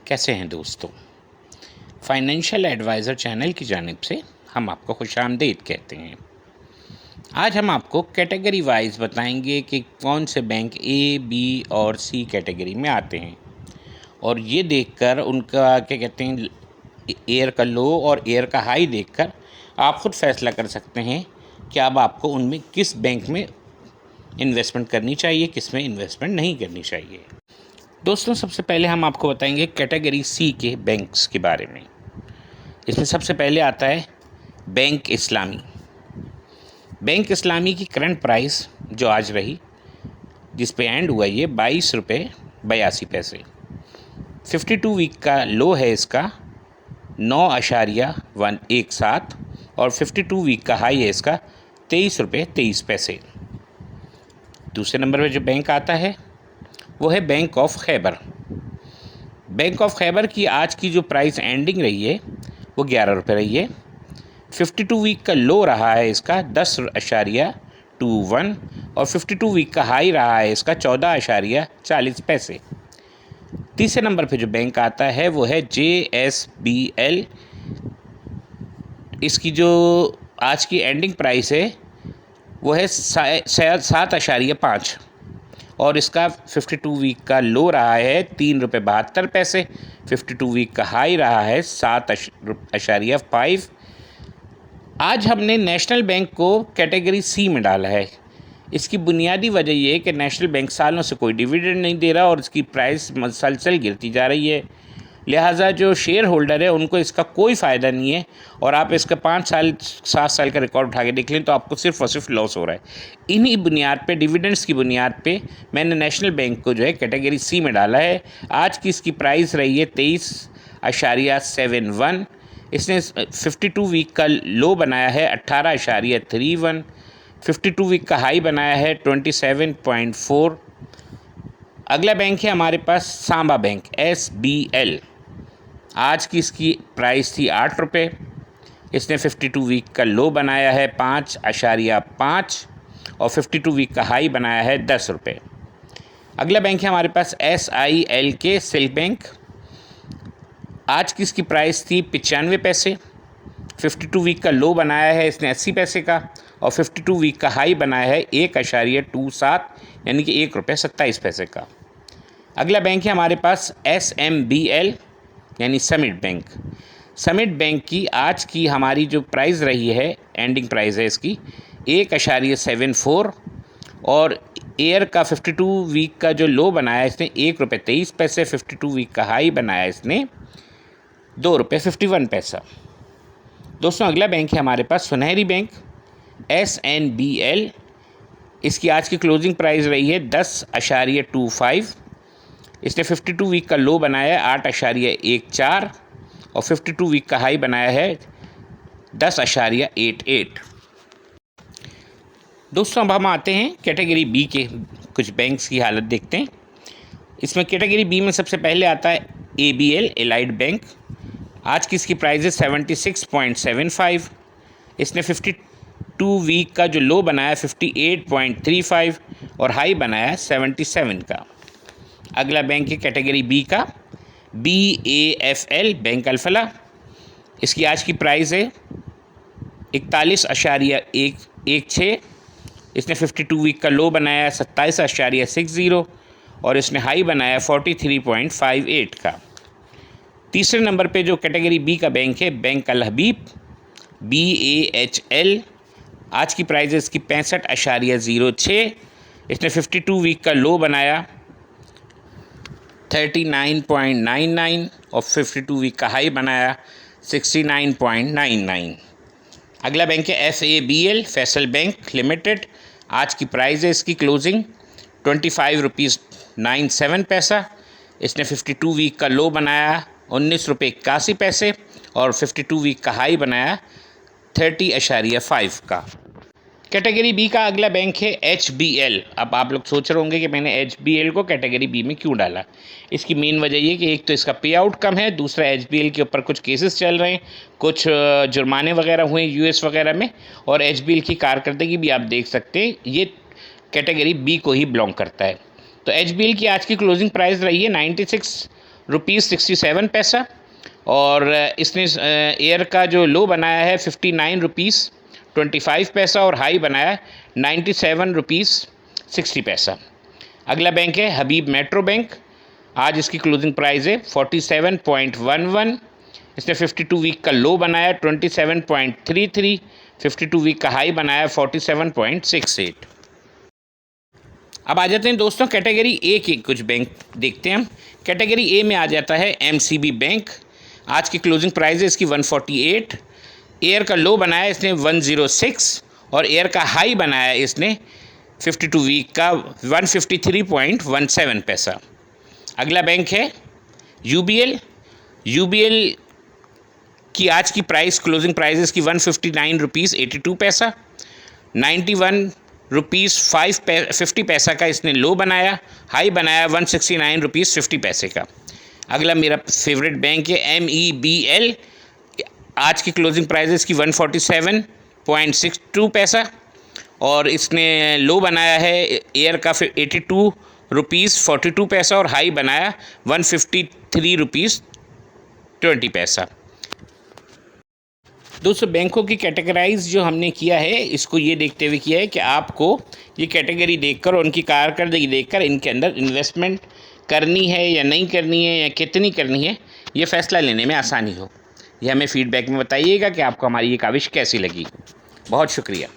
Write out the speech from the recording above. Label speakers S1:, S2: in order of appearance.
S1: कैसे हैं दोस्तों। फाइनेंशियल एडवाइज़र चैनल की जानिब से हम आपको खुशामदीद कहते हैं। आज हम आपको कैटेगरी वाइज बताएंगे कि कौन से बैंक ए, बी और सी कैटेगरी में आते हैं, और ये देखकर उनका क्या कहते हैं एयर का लो और एयर का हाई देखकर आप खुद फैसला कर सकते हैं कि अब आपको उनमें किस बैंक में इन्वेस्टमेंट करनी चाहिए, किस में इन्वेस्टमेंट नहीं करनी चाहिए। दोस्तों, सबसे पहले हम आपको बताएंगे कैटेगरी सी के बैंक्स के बारे में। इसमें सबसे पहले आता है बैंक इस्लामी। बैंक इस्लामी की करंट प्राइस जो आज रही, जिस पे एंड हुआ ये 22 रुपये 82 पैसे। 52 वीक का लो है इसका 9.117 और 52 वीक का हाई है इसका 23 रुपये 23 पैसे। दूसरे नंबर पर जो बैंक आता है वो है bank of Khyber. Bank of Khyber की आज की जो प्राइस एंडिंग रही है वो 11 रुपये रही है। 52 वीक का लो रहा है इसका 10.21 और 52 वीक का हाई रहा है इसका 14.40 पैसे। तीसरे नंबर पे जो बैंक आता है वो है JSBL। इसकी जो आज की एंडिंग प्राइस है वो है 7.5 और इसका 52 वीक का लो रहा है 3 रुपये 72 पैसे। 52 वीक का हाई रहा है 7.5। आज हमने नेशनल बैंक को कैटेगरी सी में डाला है। इसकी बुनियादी वजह ये है कि नेशनल बैंक सालों से कोई डिविडेंड नहीं दे रहा और इसकी प्राइस मसलसल गिरती जा रही है। लिहाजा जो शेयर होल्डर है उनको इसका कोई फ़ायदा नहीं है, और आप इसका 5 साल 7 साल का रिकॉर्ड उठा के देख लें तो आपको सिर्फ और सिर्फ लॉस हो रहा है। इन्हीं बुनियाद पे, डिविडेंड्स की बुनियाद पे मैंने नेशनल बैंक को जो है कैटेगरी सी में डाला है। आज की इसकी प्राइस रही है 23.71। इसने 52 वीक का लो बनाया है 18.31। 52 वीक का हाई बनाया है 27.4। अगला बैंक है हमारे पास सांबा बैंक SBL। आज की इसकी प्राइस थी 8 रुपये। इसने 52 वीक का लो बनाया है 5.5 और 52 वीक का हाई बनाया है 10 रुपये। अगला बैंक है हमारे पास SILK सिल्क बैंक। आज की इसकी प्राइस थी 95 पैसे। 52 वीक का लो बनाया है इसने 80 पैसे का और 52 वीक का हाई बनाया है 1.27 यानी कि 1 रुपये 27 पैसे का। अगला बैंक है हमारे पास SMBL यानी समिट बैंक। समिट बैंक की आज की हमारी जो प्राइस रही है, एंडिंग प्राइस है इसकी 1.74 और एयर का 52 वीक का जो लो बनाया इसने 1 रुपये 23 पैसे। 52 वीक का हाई बनाया इसने 2 रुपये 51 पैसा। दोस्तों, अगला बैंक है हमारे पास सुनहरी बैंक SNBL। इसकी आज की क्लोजिंग प्राइस रही है 10.25। इसने 52 वीक का लो बनाया है 8.14 और 52 वीक का हाई बनाया है 10.88। दोस्तों, अब हम आते हैं कैटेगरी बी के कुछ बैंक्स की हालत देखते हैं। इसमें कैटेगरी बी में सबसे पहले आता है ABL एलाइड बैंक। आज की इसकी प्राइस है 76.75। इसने 52 वीक का जो लो बनाया 58.35 और हाई बनाया 77 का। अगला बैंक है कैटेगरी बी का BAFL बैंक अल्फला। इसकी आज की प्राइस है 41.16। इसने 52 वीक का लो बनाया 27.60 और इसने हाई बनाया 43.58 का। तीसरे नंबर पे जो कैटेगरी बी का बैंक है बैंक अल हबीब BAHL। आज की प्राइस है इसकी 65.06। इसने 52 वीक का लो बनाया 39.99 और 52 वीक का हाई बनाया 69.99। अगला बैंक है FABL फैसल बैंक लिमिटेड। आज की प्राइस है इसकी क्लोजिंग 25.97 रुपीज़। इसने 52 वीक का लो बनाया 19 रुपये 81 पैसे और 52 वीक का हाई बनाया 30.5 का। कैटेगरी बी का अगला बैंक है HBL। अब आप लोग सोच रहे होंगे कि मैंने HBL को कैटेगरी बी में क्यों डाला। इसकी मेन वजह ये कि एक तो इसका पे आउट कम है, दूसरा HBL के ऊपर कुछ केसेस चल रहे हैं, कुछ जुर्माने वगैरह हुए US वगैरह में, और HBL की कारकर्दगी भी आप देख सकते हैं ये कैटेगरी बी को ही बिलोंग करता है। तो HBL की आज की क्लोजिंग प्राइस रही है ₹67 और इसने एयर का जो लो बनाया है ₹59.25 और हाई बनाया है ₹97.60। अगला बैंक है हबीब मेट्रो बैंक। आज इसकी क्लोजिंग प्राइस है 47.11। इसने 52 वीक का लो बनाया 27.33, 52 वीक का हाई बनाया 47.68। अब आ जाते हैं दोस्तों कैटेगरी ए के कुछ बैंक देखते हैं हम। कैटेगरी ए में आ जाता है एमसीबी बैंक। आज की क्लोजिंग प्राइस है इसकी 148। एयर का लो बनाया इसने 106 और एयर का हाई बनाया इसने 52 वीक का 153.17 अगला बैंक है यूबीएल। यूबीएल की आज की प्राइस क्लोजिंग प्राइस इसकी ₹159.82, ₹91.50 का इसने लो बनाया, हाई बनाया ₹169.50 का। अगला मेरा फेवरेट बैंक है MEBL। आज की क्लोजिंग प्राइस इसकी 147.62 और इसने लो बनाया है एयर का ₹82.42 और हाई बनाया ₹153.20। दोस्तों बैंकों की कैटेगराइज जो हमने किया है इसको ये देखते हुए किया है कि आपको ये कैटेगरी देखकर और उनकी कारकर्दगी देखकर इनके अंदर इन्वेस्टमेंट करनी है या नहीं करनी है या कितनी करनी है, ये फ़ैसला लेने में आसानी हो। ये हमें फ़ीडबैक में बताइएगा कि आपको हमारी ये काविश कैसी लगी। बहुत शुक्रिया।